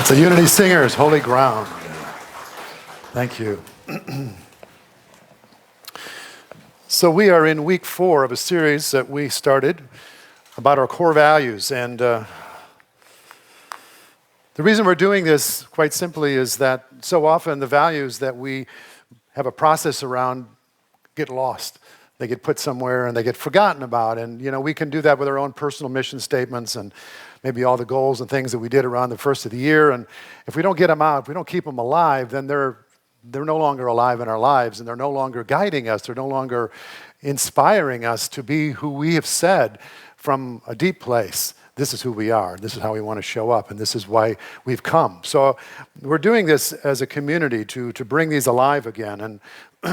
The Unity Singers, Holy Ground. Thank you. So we are in week 4 of a series that we started about our core values. And the reason we're doing this, quite simply, is that so often the values that we have a process around get lost. They get put somewhere and they get forgotten about. And, you know, we can do that with our own personal mission statements and maybe all the goals and things that we did around the first of the year. And if we don't get them out, if we don't keep them alive, then they're no longer alive in our lives, and they're no longer guiding us. They're no longer inspiring us to be who we have said from a deep place. This is who we are. This is how we want to show up, and this is why we've come. So we're doing this as a community to bring these alive again, and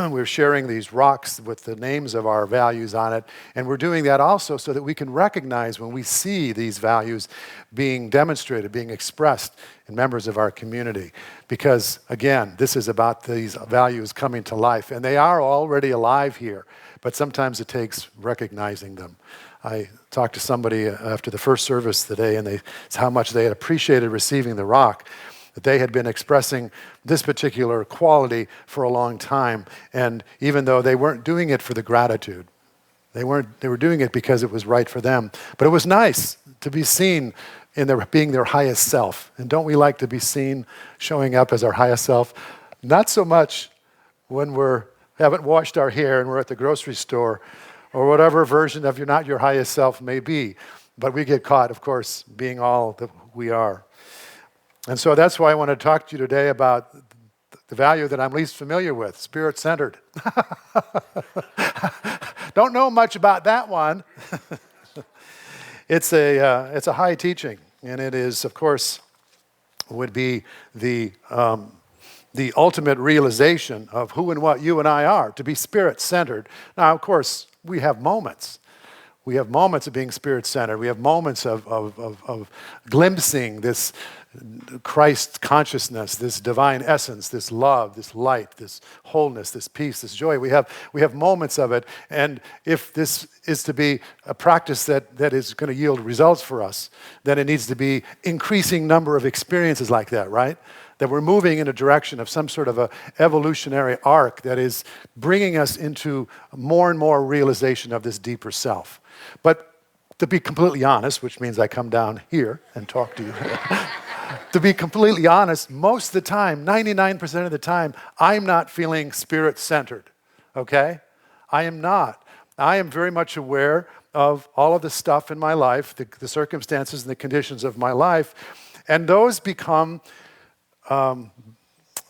we're sharing these rocks with the names of our values on it, and we're doing that also so that we can recognize when we see these values being demonstrated, being expressed in members of our community. Because, again, this is about these values coming to life, and they are already alive here, but sometimes it takes recognizing them. I talked to somebody after the first service today, and they said how much they had appreciated receiving the rock, that they had been expressing this particular quality for a long time. And even though they weren't doing it for the gratitude, they were doing it because it was right for them. But it was nice to be seen in their being their highest self. And don't we like to be seen showing up as our highest self? Not so much when haven't washed our hair and we're at the grocery store, or whatever version of not your highest self may be. But we get caught, of course, being all that we are. And so that's why I want to talk to you today about the value that I'm least familiar with, spirit-centered. Don't know much about that one. It's a high teaching, and it is, of course, would be the ultimate realization of who and what you and I are, to be spirit-centered. Now, of course, we have moments. We have moments of being spirit-centered. We have moments of glimpsing this Christ consciousness, this divine essence, this love, this light, this wholeness, this peace, this joy. We have moments of it. And if this is to be a practice that is going to yield results for us, then it needs to be increasing number of experiences like that, right? That we're moving in a direction of some sort of a evolutionary arc that is bringing us into more and more realization of this deeper self. But to be completely honest, which means I come down here and talk to you, to be completely honest, most of the time, 99% of the time, I'm not feeling spirit-centered, okay? I am not. I am very much aware of all of the stuff in my life, the circumstances and the conditions of my life, and those become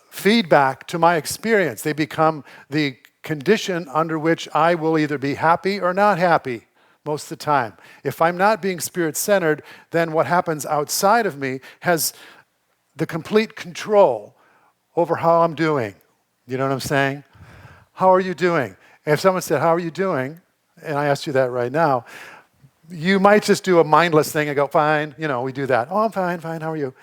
feedback to my experience. They become the condition under which I will either be happy or not happy most of the time. If I'm not being spirit-centered, then what happens outside of me has the complete control over how I'm doing. You know what I'm saying? How are you doing? And if someone said, how are you doing? And I asked you that right now, you might just do a mindless thing and go, fine. You know, we do that. Oh, I'm fine, how are you?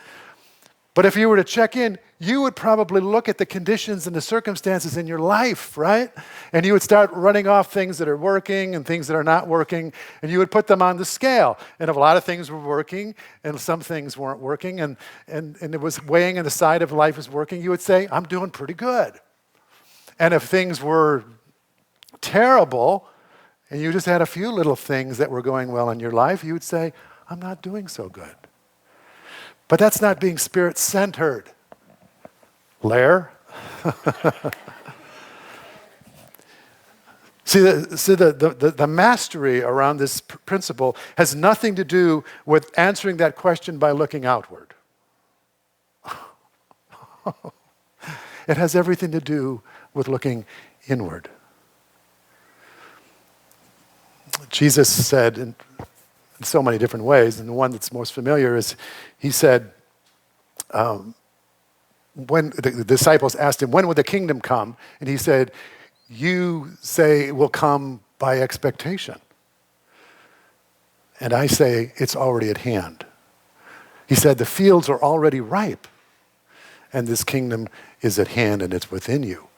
But if you were to check in, you would probably look at the conditions and the circumstances in your life, right? And you would start running off things that are working and things that are not working, and you would put them on the scale. And if a lot of things were working and some things weren't working, and it was weighing on the side of life is working, you would say, I'm doing pretty good. And if things were terrible, and you just had a few little things that were going well in your life, you would say, I'm not doing so good. But that's not being spirit-centered. Lair? See, the mastery around this principle has nothing to do with answering that question by looking outward. It has everything to do with looking inward. Jesus said in so many different ways, and the one that's most familiar is, he said, when the disciples asked him, when will the kingdom come? And he said, you say it will come by expectation. And I say, it's already at hand. He said, the fields are already ripe, and this kingdom is at hand, and it's within you.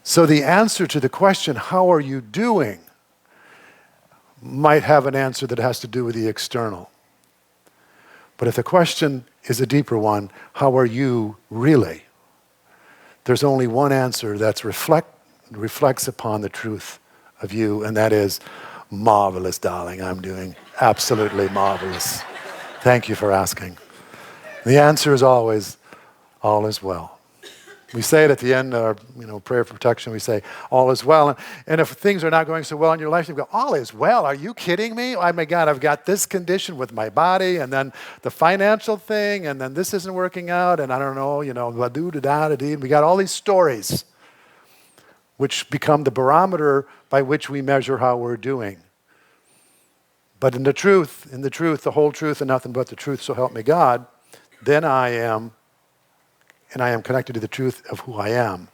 So the answer to the question, how are you doing, might have an answer that has to do with the external. But if the question is a deeper one, how are you really? There's only one answer that reflects upon the truth of you, and that is, marvelous, darling. I'm doing absolutely marvelous. Thank you for asking. The answer is always, all is well. We say it at the end of our prayer for protection. We say, all is well. And if things are not going so well in your life, you go, all is well? Are you kidding me? Oh my God, I've got this condition with my body, and then the financial thing, and then this isn't working out, and I don't know, we got all these stories which become the barometer by which we measure how we're doing. But in the truth, the whole truth, and nothing but the truth, so help me God, then I am connected to the truth of who I am,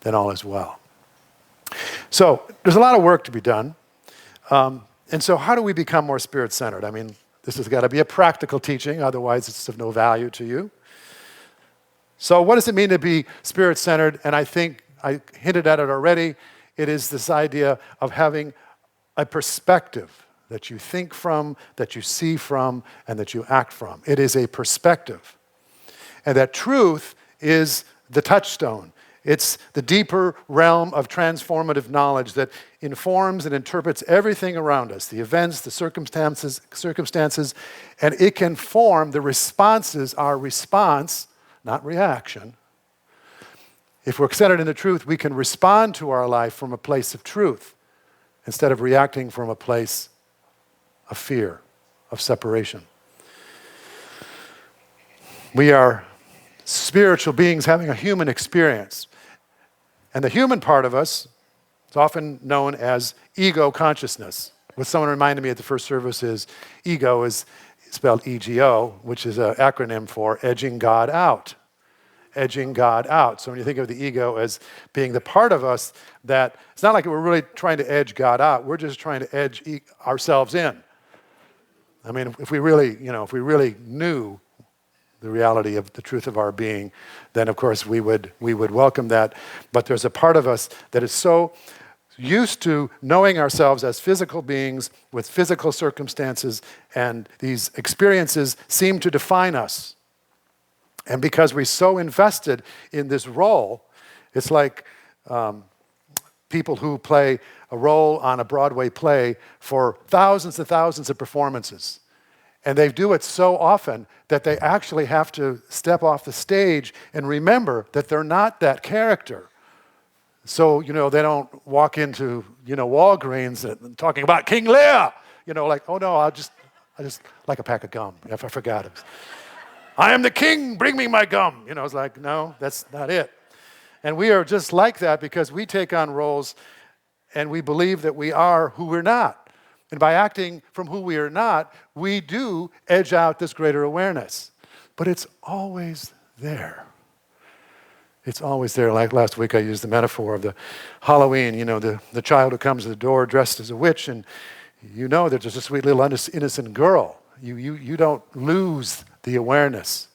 then all is well. So there's a lot of work to be done. And so how do we become more Spirit-centered? I mean, this has got to be a practical teaching, otherwise it's of no value to you. So what does it mean to be Spirit-centered? And I think I hinted at it already. It is this idea of having a perspective that you think from, that you see from, and that you act from. It is a perspective. And that truth is the touchstone. It's the deeper realm of transformative knowledge that informs and interprets everything around us, the events, the circumstances, and it can form the responses, our response, not reaction. If we're centered in the truth, we can respond to our life from a place of truth instead of reacting from a place of fear, of separation. We are spiritual beings having a human experience. And the human part of us is often known as ego consciousness. What someone reminded me at the first service is ego is spelled EGO, which is an acronym for edging God out. Edging God out. So when you think of the ego as being the part of us that, it's not like we're really trying to edge God out, we're just trying to edge ourselves in. I mean, if we really knew the reality of the truth of our being, then of course we would welcome that. But there's a part of us that is so used to knowing ourselves as physical beings with physical circumstances, and these experiences seem to define us. And because we're so invested in this role, it's like people who play a role on a Broadway play for thousands and thousands of performances. And they do it so often that they actually have to step off the stage and remember that they're not that character. So, they don't walk into, Walgreens and talking about King Lear. Like, oh no, I just like a pack of gum, if I forgot it. I am the king, bring me my gum. It's like, no, that's not it. And we are just like that because we take on roles and we believe that we are who we're not. And by acting from who we are not, we do edge out this greater awareness. But it's always there. It's always there. Like last week I used the metaphor of the Halloween, the child who comes to the door dressed as a witch, and that there's a sweet little innocent girl. You don't lose the awareness.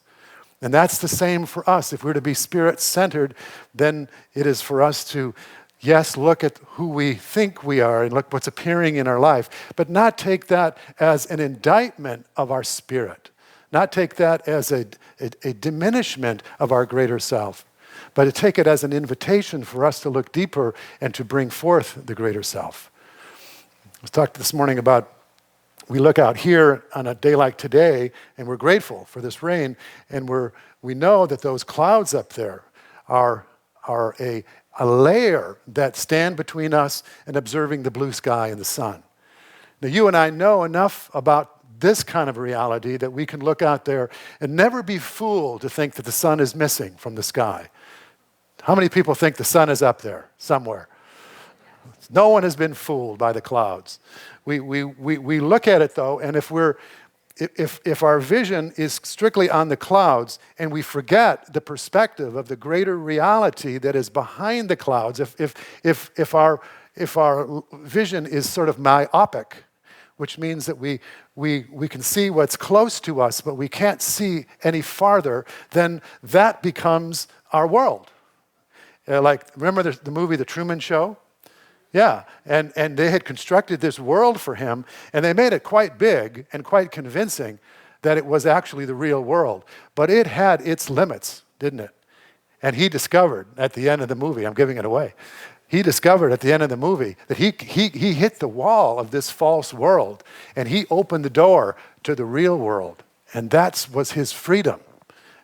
And that's the same for us. If we're to be Spirit-centered, then it is for us to, yes, look at who we think we are and look what's appearing in our life, but not take that as an indictment of our spirit, not take that as a diminishment of our greater self, but to take it as an invitation for us to look deeper and to bring forth the greater self. I was talking this morning about, we look out here on a day like today, and we're grateful for this rain, and we know that those clouds up there are a layer that stand between us and observing the blue sky and the sun. Now, you and I know enough about this kind of reality that we can look out there and never be fooled to think that the sun is missing from the sky. How many people think the sun is up there somewhere? No one has been fooled by the clouds. We look at it though, and if our vision is strictly on the clouds and we forget the perspective of the greater reality that is behind the clouds, if our vision is sort of myopic, which means that we can see what's close to us, but we can't see any farther, then that becomes our world. Remember the movie The Truman Show? Yeah, and they had constructed this world for him, and they made it quite big and quite convincing, that it was actually the real world. But it had its limits, didn't it? And he discovered at the end of the movie, I'm giving it away, he discovered at the end of the movie that he hit the wall of this false world, and he opened the door to the real world. And that was his freedom.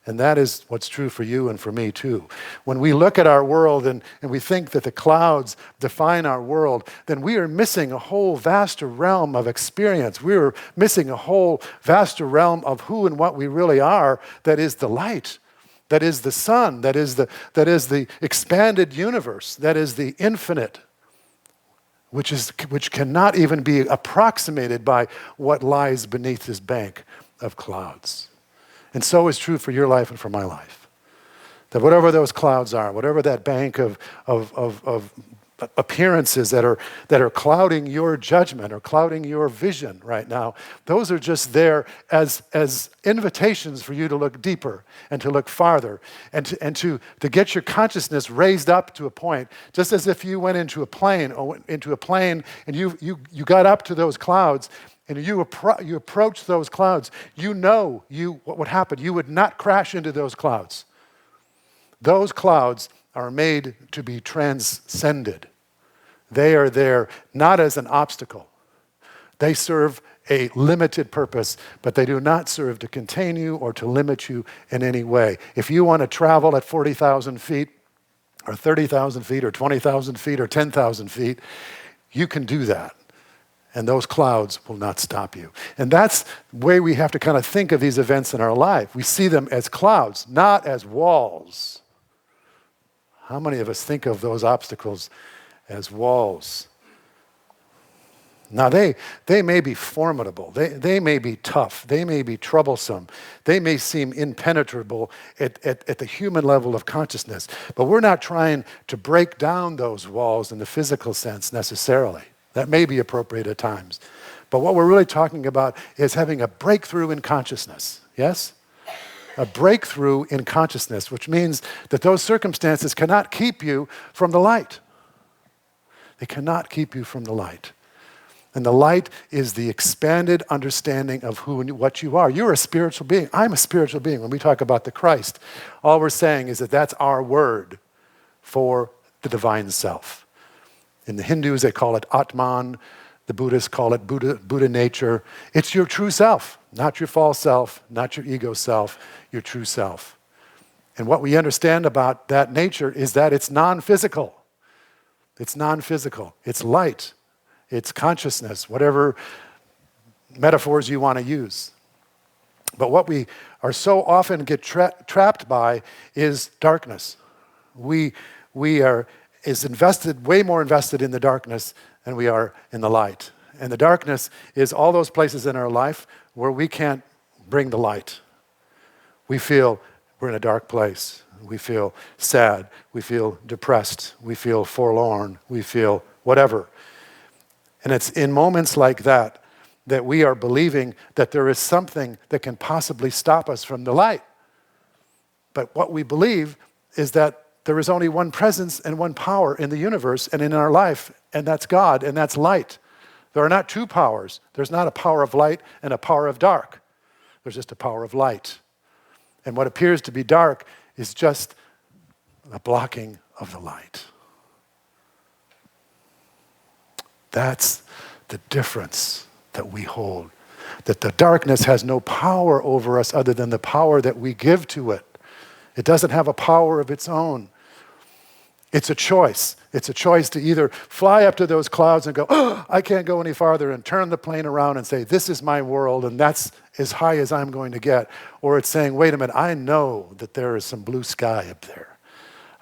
And that is what's true for you and for me too. When we look at our world and we think that the clouds define our world, then we are missing a whole vaster realm of experience. We are missing a whole vaster realm of who and what we really are, that is the light, that is the sun, that is the expanded universe, that is the infinite, which cannot even be approximated by what lies beneath this bank of clouds. And so is true for your life and for my life. That whatever those clouds are, whatever that bank of appearances that are clouding your judgment or clouding your vision right now, those are just there as invitations for you to look deeper and to look farther and to get your consciousness raised up to a point, just as if you went into a plane and you got up to those clouds. And you approach those clouds, what would happen. You would not crash into those clouds. Those clouds are made to be transcended. They are there not as an obstacle. They serve a limited purpose, but they do not serve to contain you or to limit you in any way. If you want to travel at 40,000 feet or 30,000 feet or 20,000 feet or 10,000 feet, you can do that. And those clouds will not stop you. And that's the way we have to kind of think of these events in our life. We see them as clouds, not as walls. How many of us think of those obstacles as walls? Now, they may be formidable. They may be tough. They may be troublesome. They may seem impenetrable at the human level of consciousness. But we're not trying to break down those walls in the physical sense necessarily. That may be appropriate at times. But what we're really talking about is having a breakthrough in consciousness. Yes? A breakthrough in consciousness, which means that those circumstances cannot keep you from the light. They cannot keep you from the light. And the light is the expanded understanding of who and what you are. You're a spiritual being. I'm a spiritual being. When we talk about the Christ, all we're saying is that that's our word for the divine self. In the Hindus, they call it Atman. The Buddhists call it Buddha nature. It's your true self, not your false self, not your ego self, your true self. And what we understand about that nature is that it's non-physical. It's non-physical. It's light. It's consciousness, whatever metaphors you want to use. But what we are so often get trapped by is darkness. We are way more invested in the darkness than we are in the light. And the darkness is all those places in our life where we can't bring the light. We feel we're in a dark place. We feel sad. We feel depressed. We feel forlorn. We feel whatever. And it's in moments like that that we are believing that there is something that can possibly stop us from the light. But what we believe is that there is only one presence and one power in the universe and in our life, and that's God, and that's light. There are not two powers. There's not a power of light and a power of dark. There's just a power of light. And what appears to be dark is just a blocking of the light. That's the difference that we hold. That the darkness has no power over us other than the power that we give to it. It doesn't have a power of its own. It's a choice. It's a choice to either fly up to those clouds and go, oh, I can't go any farther, and turn the plane around and say, this is my world, and that's as high as I'm going to get. Or it's saying, wait a minute, I know that there is some blue sky up there.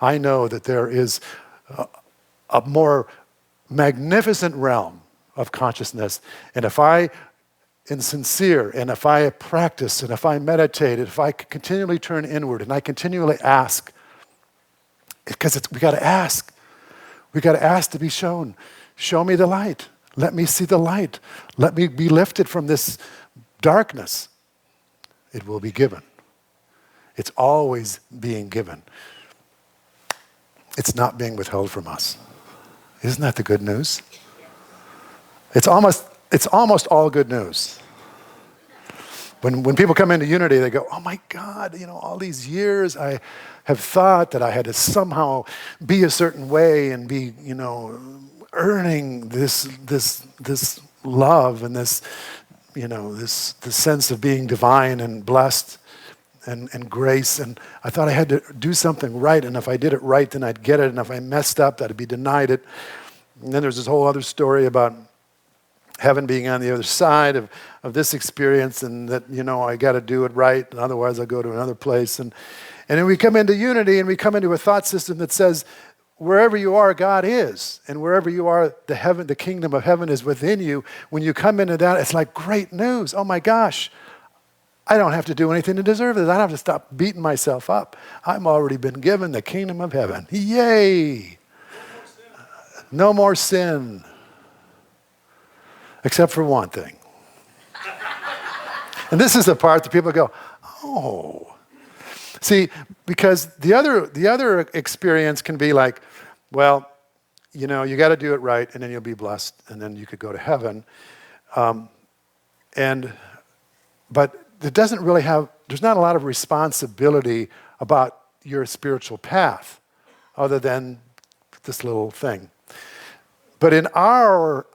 I know that there is a more magnificent realm of consciousness. And if I am sincere, and if I practice, and if I meditate, and if I continually turn inward, and I continually ask, because we got to ask. We got to ask to be shown. Show me the light. Let me see the light. Let me be lifted from this darkness. It will be given. It's always being given. It's not being withheld from us. Isn't that the good news? It's almost all good news. When people come into unity, they go, oh my God, all these years I have thought that I had to somehow be a certain way and be, earning this love and this sense of being divine and blessed and grace. And I thought I had to do something right. And if I did it right, then I'd get it. And if I messed up, I'd be denied it. And then there's this whole other story about heaven being on the other side of this experience, and that, I got to do it right, and otherwise I'll go to another place. And then we come into unity, and we come into a thought system that says, wherever you are, God is. And wherever you are, the kingdom of heaven is within you. When you come into that, it's like great news. Oh my gosh, I don't have to do anything to deserve this. I don't have to stop beating myself up. I've already been given the kingdom of heaven. Yay! No more sin. Except for one thing. And this is the part that people go, oh. See, because the other experience can be like, well, you got to do it right, and then you'll be blessed, and then you could go to heaven. But it doesn't really there's not a lot of responsibility about your spiritual path, other than this little thing. But in our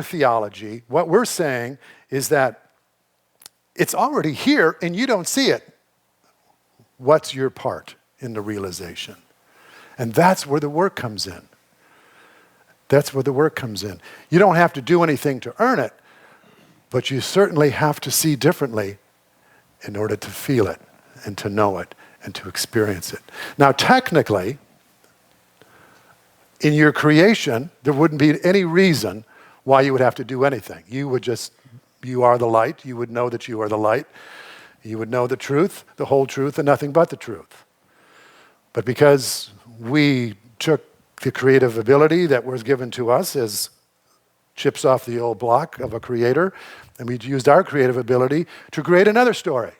theology, what we're saying is that it's already here and you don't see it. What's your part in the realization? And that's where the work comes in. That's where the work comes in. You don't have to do anything to earn it, but you certainly have to see differently in order to feel it and to know it and to experience it. Now, technically, in your creation, there wouldn't be any reason why you would have to do anything. You are the light. You would know that you are the light. You would know the truth, the whole truth, and nothing but the truth. But because we took the creative ability that was given to us as chips off the old block of a creator, and we used our creative ability to create another story,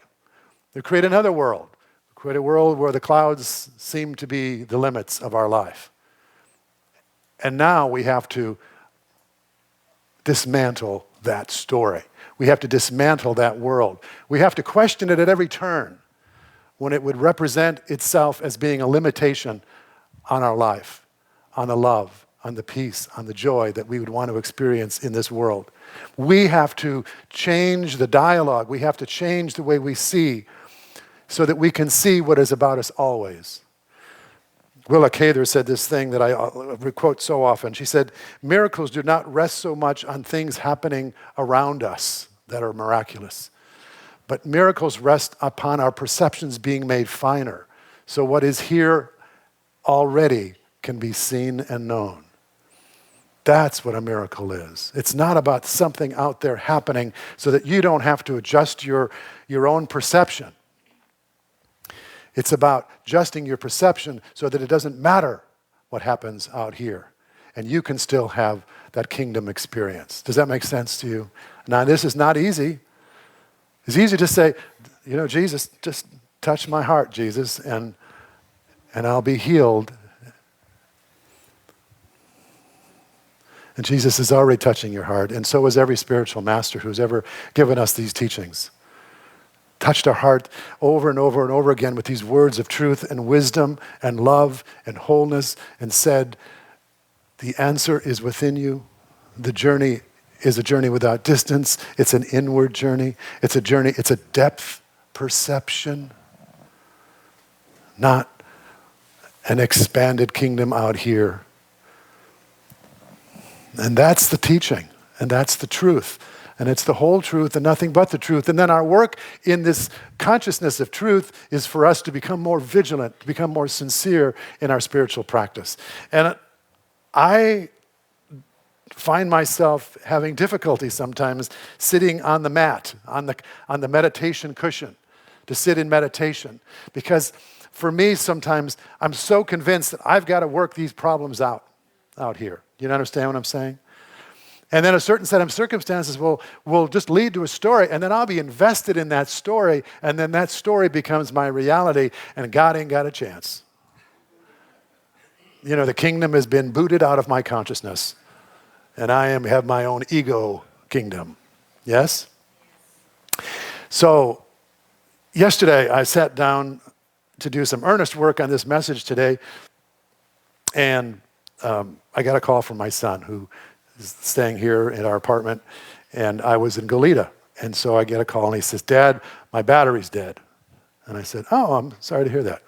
to create another world, create a world where the clouds seem to be the limits of our life. And now we have to dismantle that story. We have to dismantle that world. We have to question it at every turn when it would represent itself as being a limitation on our life, on the love, on the peace, on the joy that we would want to experience in this world. We have to change the dialogue. We have to change the way we see so that we can see what is about us always. Willa Cather said this thing that I quote so often. She said, miracles do not rest so much on things happening around us that are miraculous, but miracles rest upon our perceptions being made finer. So what is here already can be seen and known. That's what a miracle is. It's not about something out there happening so that you don't have to adjust your own perception. It's about adjusting your perception so that it doesn't matter what happens out here. And you can still have that kingdom experience. Does that make sense to you? Now, this is not easy. It's easy to say, Jesus, just touch my heart, Jesus, and I'll be healed. And Jesus is already touching your heart, and so is every spiritual master who's ever given us these teachings. Touched our heart over and over and over again with these words of truth and wisdom and love and wholeness, and said, the answer is within you. The journey is a journey without distance. It's an inward journey. It's a journey, it's a depth perception, not an expanded kingdom out here. And that's the teaching, and that's the truth. And it's the whole truth and nothing but the truth. And then our work in this consciousness of truth is for us to become more vigilant, to become more sincere in our spiritual practice. And I find myself having difficulty sometimes sitting on the mat, on the meditation cushion, to sit in meditation. Because for me, sometimes I'm so convinced that I've got to work these problems out here. You understand what I'm saying? And then a certain set of circumstances will just lead to a story, and then I'll be invested in that story, and then that story becomes my reality, and God ain't got a chance. The kingdom has been booted out of my consciousness, and I have my own ego kingdom. Yes? So yesterday, I sat down to do some earnest work on this message today, and I got a call from my son, who is staying here in our apartment, and I was in Goleta. And so I get a call, and he says, "Dad, my battery's dead." And I said, "Oh, I'm sorry to hear that."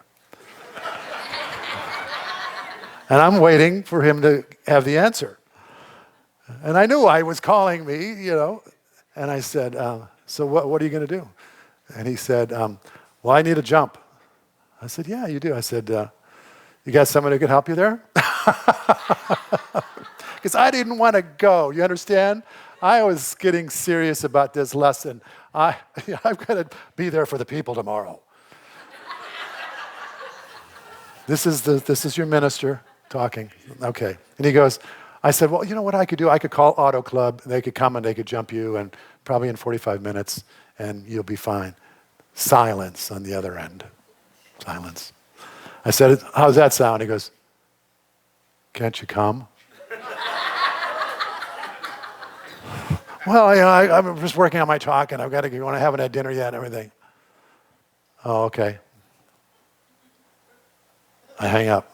And I'm waiting for him to have the answer. And I knew I was calling me, and I said, "So what are you going to do?" And he said, "Well, I need a jump." I said, "Yeah, you do." I said, "You got someone who can help you there?" Because I didn't want to go. You understand? I was getting serious about this lesson. I've got to be there for the people tomorrow. This is your minister talking. Okay. And he goes, I said, "Well, you know what I could do? I could call Auto Club, and they could come and they could jump you, and probably in 45 minutes, and you'll be fine." Silence on the other end. Silence. I said, "How's that sound?" He goes, "Can't you come?" "Well, I'm just working on my talk, and I've got to go, and I haven't had dinner yet and everything." "Oh, okay." I hang up.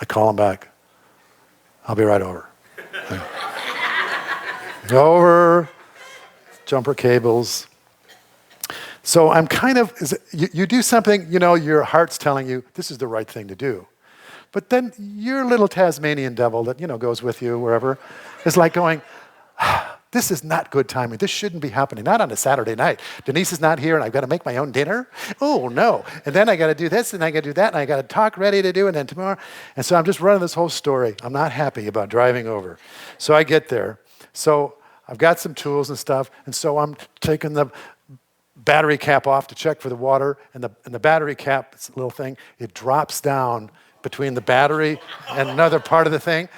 I call him back. "I'll be right over." Go over, jumper cables. So I'm kind of, you do something, your heart's telling you this is the right thing to do. But then your little Tasmanian devil that, goes with you wherever is like going, "This is not good timing. This shouldn't be happening. Not on a Saturday night. Denise is not here, and I've got to make my own dinner. Oh, no. And then I got to do this, and I got to do that, and I got to talk ready to do, and then tomorrow." And so I'm just running this whole story. I'm not happy about driving over. So I get there. So I've got some tools and stuff, and so I'm taking the battery cap off to check for the water, and the battery cap, it's a little thing, it drops down between the battery and another part of the thing,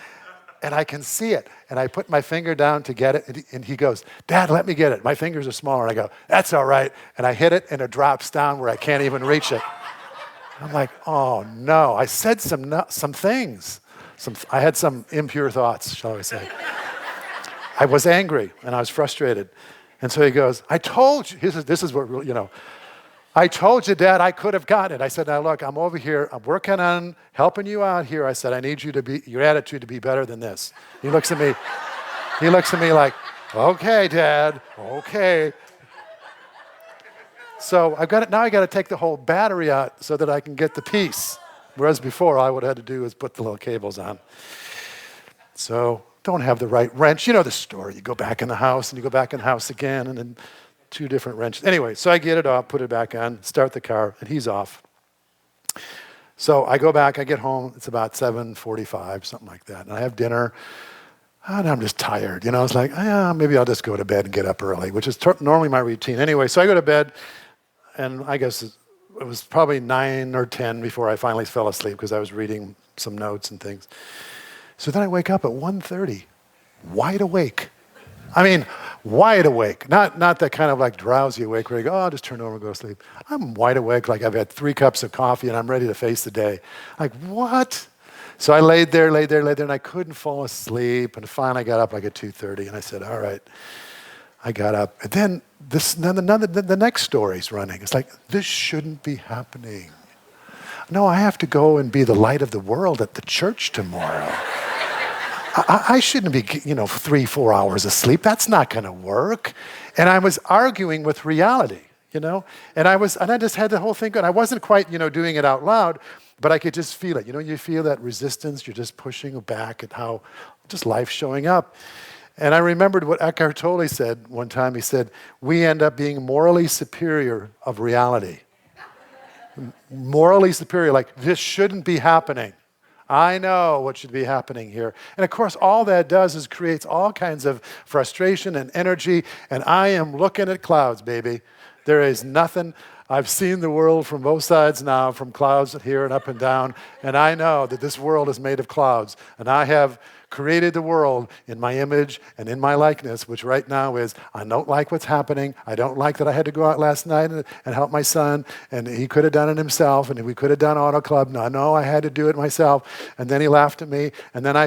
and I can see it. And I put my finger down to get it, and he goes, "Dad, let me get it. My fingers are smaller." And I go, "That's all right." And I hit it, and it drops down where I can't even reach it. I'm like, "Oh, no." I said some things. I had some impure thoughts, shall we say. I was angry, and I was frustrated. And so he goes, "I told you." This is what, "I told you, Dad, I could have gotten it." I said, "Now, look, I'm over here. I'm working on helping you out here." I said, "I need your attitude to be better than this." He looks at me. He looks at me like, "Okay, Dad, okay." So I got to take the whole battery out so that I can get the piece. Whereas before, all I would have had to do was put the little cables on. So don't have the right wrench. You know the story. You go back in the house, and you go back in the house again, and then 2 different wrenches. Anyway, so I get it off, put it back on, start the car, and he's off. So I go back, I get home, it's about 7:45, something like that, and I have dinner, and I'm just tired. It's like, maybe I'll just go to bed and get up early, which is normally my routine. Anyway, so I go to bed, and I guess it was probably 9 or 10 before I finally fell asleep because I was reading some notes and things. So then I wake up at 1:30, wide awake. I mean, wide awake. Not that kind of like drowsy awake where you go, "Oh, I'll just turn over and go to sleep." I'm wide awake, like I've had 3 cups of coffee and I'm ready to face the day. Like, what? So I laid there, and I couldn't fall asleep. And finally I got up like at 2:30, and I said, "All right." I got up. And then the next story's running. It's like, this shouldn't be happening. No, I have to go and be the light of the world at the church tomorrow. I shouldn't be, 3-4 hours of sleep. That's not going to work. And I was arguing with reality, and I just had the whole thing going. I wasn't quite, doing it out loud, but I could just feel it. You feel that resistance. You're just pushing back at how just life's showing up. And I remembered what Eckhart Tolle said one time. He said, "We end up being morally superior of reality." Morally superior, like this shouldn't be happening. I know what should be happening here. And of course, all that does is creates all kinds of frustration and energy. And I am looking at clouds, baby. There is nothing. I've seen the world from both sides now, from clouds here and up and down. And I know that this world is made of clouds. And I have created the world in my image and in my likeness, which right now is, I don't like what's happening. I don't like that I had to go out last night and help my son, and he could have done it himself, and we could have done Auto Club. No, I had to do it myself. And then he laughed at me, and then I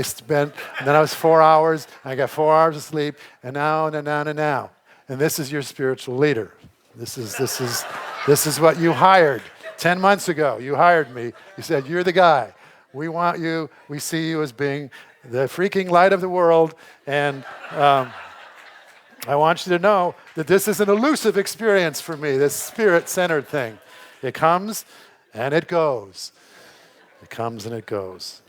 was 4 hours, I got 4 hours of sleep, and now. and this is your spiritual leader. This is what you hired. 10 months ago, you hired me. You said, you're the guy. We want you. We see you as being the freaking light of the world. And I want you to know that this is an elusive experience for me, this spirit-centered thing. It comes and it goes. It comes and it goes.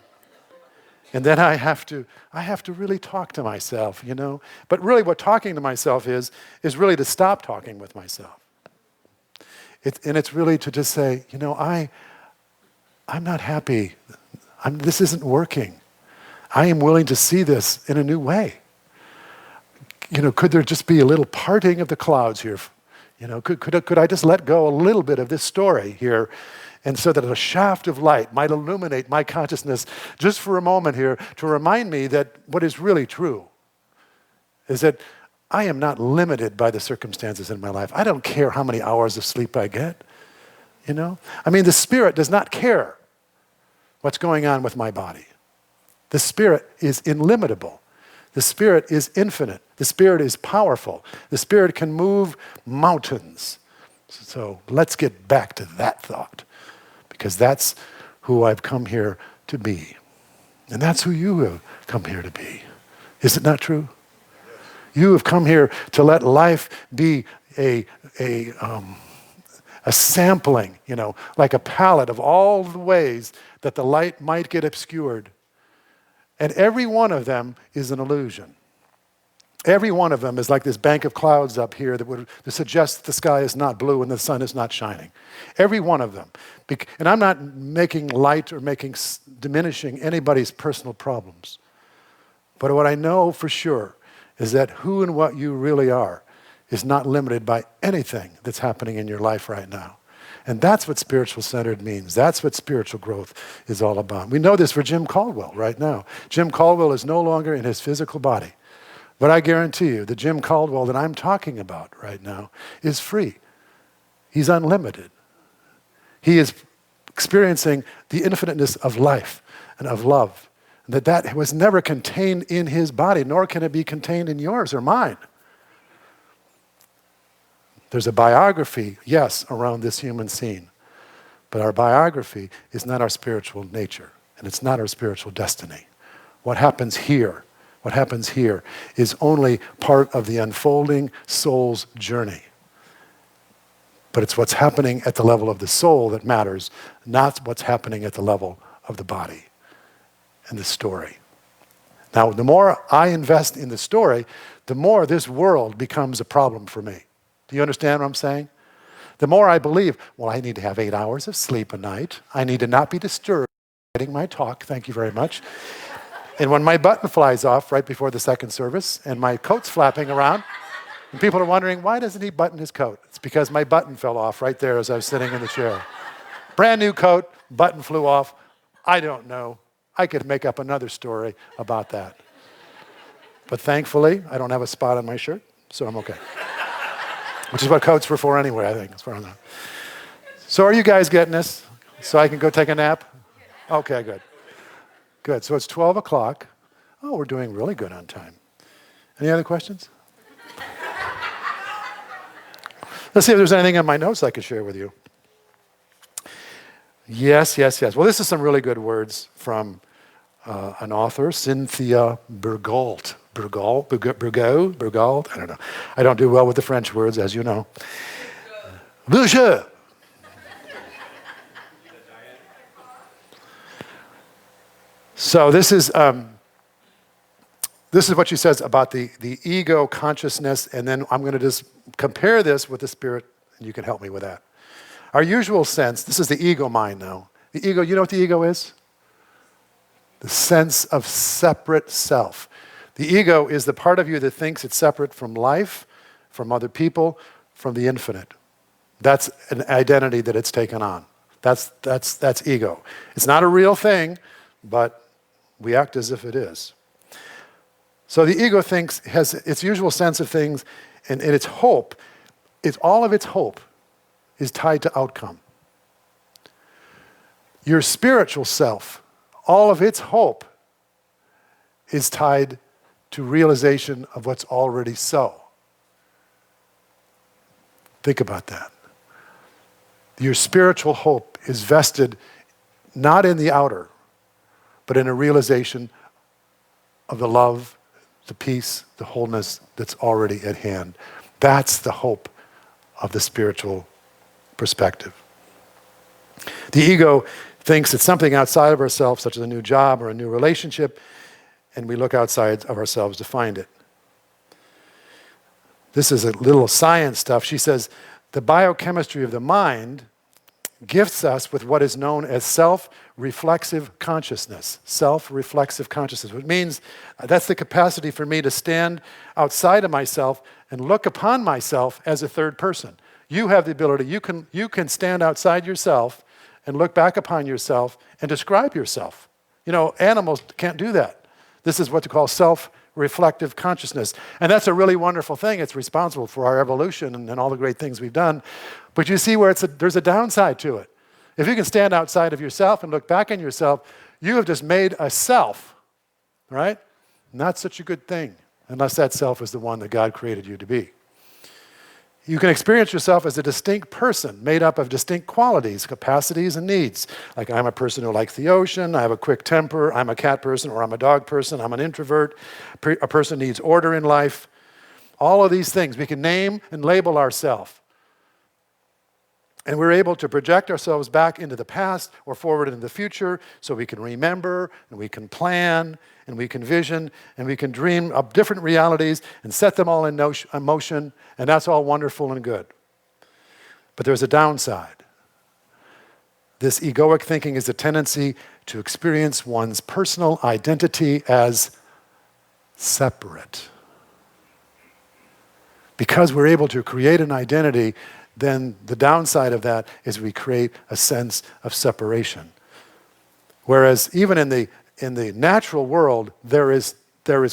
And then I have to really talk to myself, you know. But really what talking to myself is really to stop talking with myself. It's really to just say, you know, I'm not happy. This isn't working. I am willing to see this in a new way. You know, could there just be a little parting of the clouds here? You know, could I just let go a little bit of this story here, and so that a shaft of light might illuminate my consciousness just for a moment here to remind me that what is really true is that I am not limited by the circumstances in my life. I don't care how many hours of sleep I get, you know? I mean, the Spirit does not care what's going on with my body. The Spirit is illimitable. The Spirit is infinite. The Spirit is powerful. The Spirit can move mountains. So let's get back to that thought, because that's who I've come here to be. And that's who you have come here to be. Is it not true? You have come here to let life be a sampling, you know, like a palette of all the ways that the light might get obscured. And every one of them is an illusion. Every one of them is like this bank of clouds up here that suggests that the sky is not blue and the sun is not shining. Every one of them. And I'm not making light or diminishing anybody's personal problems. But what I know for sure is that who and what you really are is not limited by anything that's happening in your life right now. And that's what spiritual centered means. That's what spiritual growth is all about. We know this for Jim Caldwell right now. Jim Caldwell is no longer in his physical body. But I guarantee you, the Jim Caldwell that I'm talking about right now is free. He's unlimited. He is experiencing the infiniteness of life and of love. And that was never contained in his body, nor can it be contained in yours or mine. There's a biography, yes, around this human scene. But our biography is not our spiritual nature, and it's not our spiritual destiny. What happens here is only part of the unfolding soul's journey. But it's what's happening at the level of the soul that matters, not what's happening at the level of the body and the story. Now, the more I invest in the story, the more this world becomes a problem for me. Do you understand what I'm saying? The more I believe, well, I need to have 8 hours of sleep a night. I need to not be disturbed getting my talk. Thank you very much. And when my button flies off right before the second service and my coat's flapping around, and people are wondering, why doesn't he button his coat? It's because my button fell off right there as I was sitting in the chair. Brand new coat, button flew off. I don't know. I could make up another story about that. But thankfully, I don't have a spot on my shirt, so I'm okay. Which is what coats were for anyway, I think, as far as I know. So are you guys getting this? So I can go take a nap? Okay, good. Good. So it's 12 o'clock. Oh, we're doing really good on time. Any other questions? Let's see if there's anything in my notes I could share with you. Yes. Well, this is some really good words from an author, Cynthia Bourgault. Bourgault? I don't know. I don't do well with the French words, as you know. Bonjour. So this is what she says about the ego consciousness, and then I'm going to just compare this with the spirit, and you can help me with that. Our usual sense, this is the ego mind now. The ego, you know what the ego is? The sense of separate self. The ego is the part of you that thinks it's separate from life, from other people, from the infinite. That's an identity that it's taken on. That's ego. It's not a real thing, but we act as if it is. So the ego has its usual sense of things, and its hope, all of its hope is tied to outcome. Your spiritual self, all of its hope is tied to realization of what's already so. Think about that. Your spiritual hope is vested not in the outer, but in a realization of the love, the peace, the wholeness that's already at hand. That's the hope of the spiritual perspective. The ego thinks it's something outside of ourselves, such as a new job or a new relationship, and we look outside of ourselves to find it. This is a little science stuff. She says, the biochemistry of the mind gifts us with what is known as self-reflexive consciousness. Self-reflexive consciousness, which means that's the capacity for me to stand outside of myself and look upon myself as a third person. You have the ability, you can stand outside yourself and look back upon yourself and describe yourself. You know, animals can't do that. This is what you call self-reflective consciousness. And that's a really wonderful thing. It's responsible for our evolution and all the great things we've done. But you see where there's a downside to it. If you can stand outside of yourself and look back on yourself, you have just made a self, right? Not such a good thing, unless that self is the one that God created you to be. You can experience yourself as a distinct person made up of distinct qualities, capacities, and needs. Like, I'm a person who likes the ocean, I have a quick temper, I'm a cat person, or I'm a dog person, I'm an introvert, a person needs order in life. All of these things, we can name and label ourselves. And we're able to project ourselves back into the past or forward into the future so we can remember and we can plan and we can vision and we can dream of different realities and set them all in motion, and that's all wonderful and good. But there's a downside. This egoic thinking is a tendency to experience one's personal identity as separate. Because we're able to create an identity, then the downside of that is we create a sense of separation. Whereas even in the natural world, there is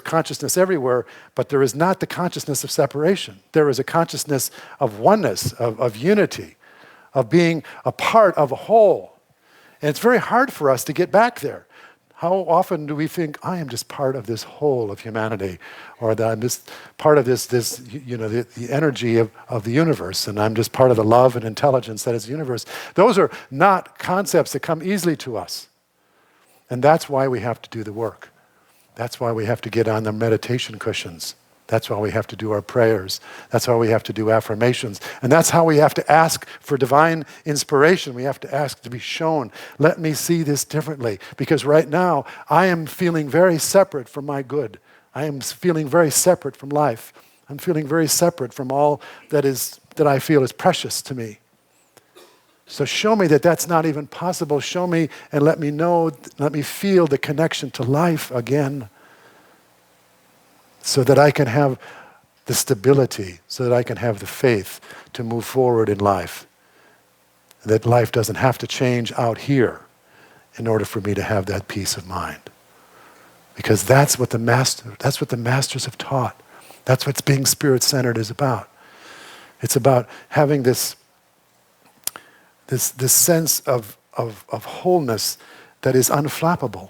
consciousness everywhere, but there is not the consciousness of separation. There is a consciousness of oneness, of unity, of being a part of a whole. And it's very hard for us to get back there. How often do we think, I am just part of this whole of humanity, or that I'm just part of this the energy of the universe, and I'm just part of the love and intelligence that is the universe. Those are not concepts that come easily to us. And that's why we have to do the work. That's why we have to get on the meditation cushions. That's why we have to do our prayers. That's why we have to do affirmations. And that's how we have to ask for divine inspiration. We have to ask to be shown, let me see this differently. Because right now, I am feeling very separate from my good. I am feeling very separate from life. I'm feeling very separate from all that I feel is precious to me. So show me that that's not even possible. Show me and let me know, let me feel the connection to life again, so that I can have the stability, so that I can have the faith to move forward in life. That life doesn't have to change out here in order for me to have that peace of mind. Because that's what the masters have taught. That's what being spirit-centered is about. It's about having this sense of wholeness that is unflappable.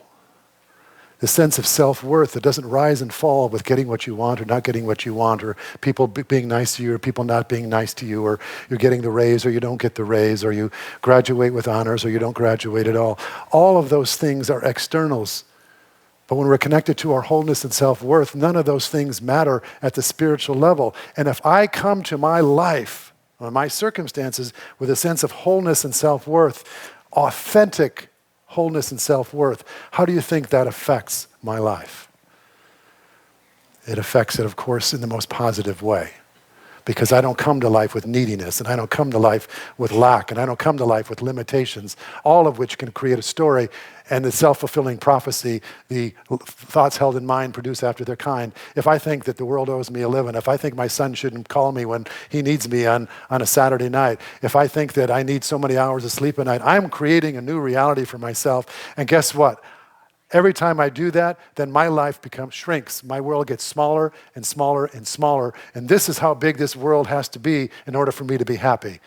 The sense of self-worth that doesn't rise and fall with getting what you want or not getting what you want, or people being nice to you or people not being nice to you, or you're getting the raise or you don't get the raise, or you graduate with honors or you don't graduate at all. All of those things are externals. But when we're connected to our wholeness and self-worth, none of those things matter at the spiritual level. And if I come to my life or my circumstances with a sense of wholeness and self-worth, authentic wholeness and self-worth, how do you think that affects my life? It affects it, of course, in the most positive way. Because I don't come to life with neediness, and I don't come to life with lack, and I don't come to life with limitations, all of which can create a story, and the self-fulfilling prophecy, the thoughts held in mind produce after their kind. If I think that the world owes me a living, if I think my son shouldn't call me when he needs me on a Saturday night, if I think that I need so many hours of sleep a night, I'm creating a new reality for myself. And guess what? Every time I do that, then my life shrinks. My world gets smaller and smaller and smaller. And this is how big this world has to be in order for me to be happy.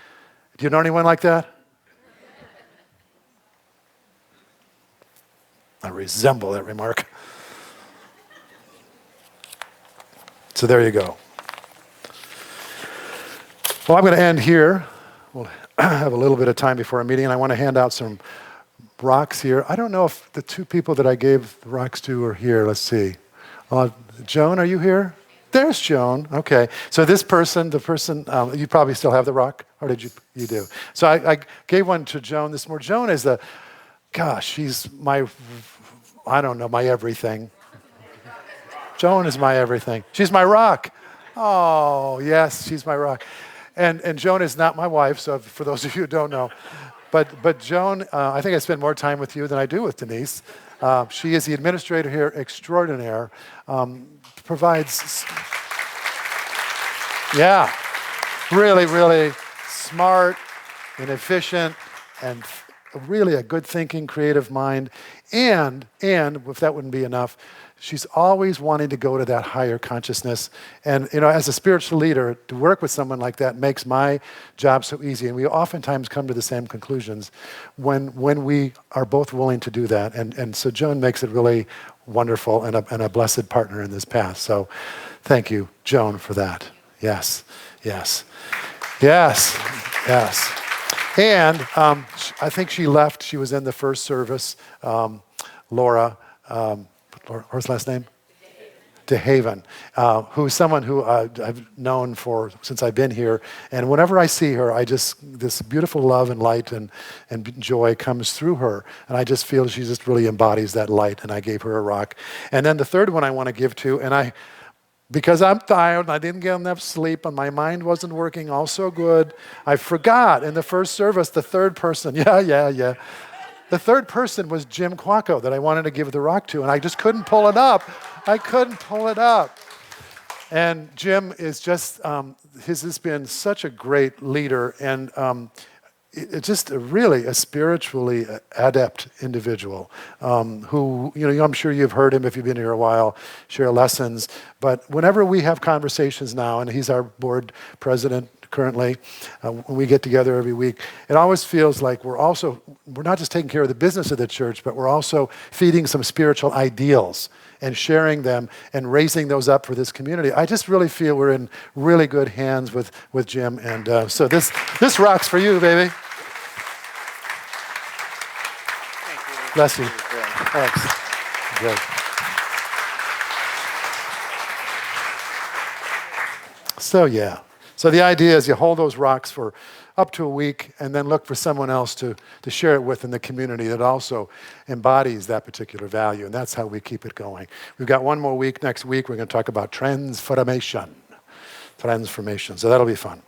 Do you know anyone like that? I resemble that remark. So there you go. Well, I'm going to end here. We'll have a little bit of time before our meeting, and I want to hand out some rocks here. I don't know if the two people that I gave the rocks to are here. Let's see. Joan, are you here? There's Joan. Okay. So this person, you probably still have the rock, or did you? You do. So I gave one to Joan this morning. Joan is she's my everything. Joan is my everything. She's my rock. Oh, yes, she's my rock. And Joan is not my wife, so for those of you who don't know. But Joan, I think I spend more time with you than I do with Denise. She is the administrator here extraordinaire. Provides, really, really smart and efficient and really a good thinking, creative mind. And if that wouldn't be enough, she's always wanting to go to that higher consciousness. And, as a spiritual leader, to work with someone like that makes my job so easy. And we oftentimes come to the same conclusions when we are both willing to do that. And so Joan makes it really wonderful and a blessed partner in this path. So thank you, Joan, for that. Yes. And I think she left. She was in the first service. Laura, what's her last name? DeHaven, who's someone who I've known since I've been here. And whenever I see her, this beautiful love and light and joy comes through her. And I just feel she just really embodies that light. And I gave her a rock. And then the third one I want to give to, because I'm tired and I didn't get enough sleep and my mind wasn't working all so good, I forgot in the first service the third person. Yeah. The third person was Jim Quacco that I wanted to give the rock to, and I just couldn't pull it up. And Jim is has been such a great leader and just really a spiritually adept individual who, I'm sure you've heard him if you've been here a while, share lessons. But whenever we have conversations now, and he's our board president currently, when we get together every week, it always feels like we're not just taking care of the business of the church, but we're also feeding some spiritual ideals and sharing them and raising those up for this community. I just really feel we're in really good hands with Jim. And so this rocks for you, baby. Bless you. Thanks. Great. So the idea is you hold those rocks for up to a week and then look for someone else to share it with in the community that also embodies that particular value. And that's how we keep it going. We've got one more week next week. We're going to talk about transformation. So that'll be fun.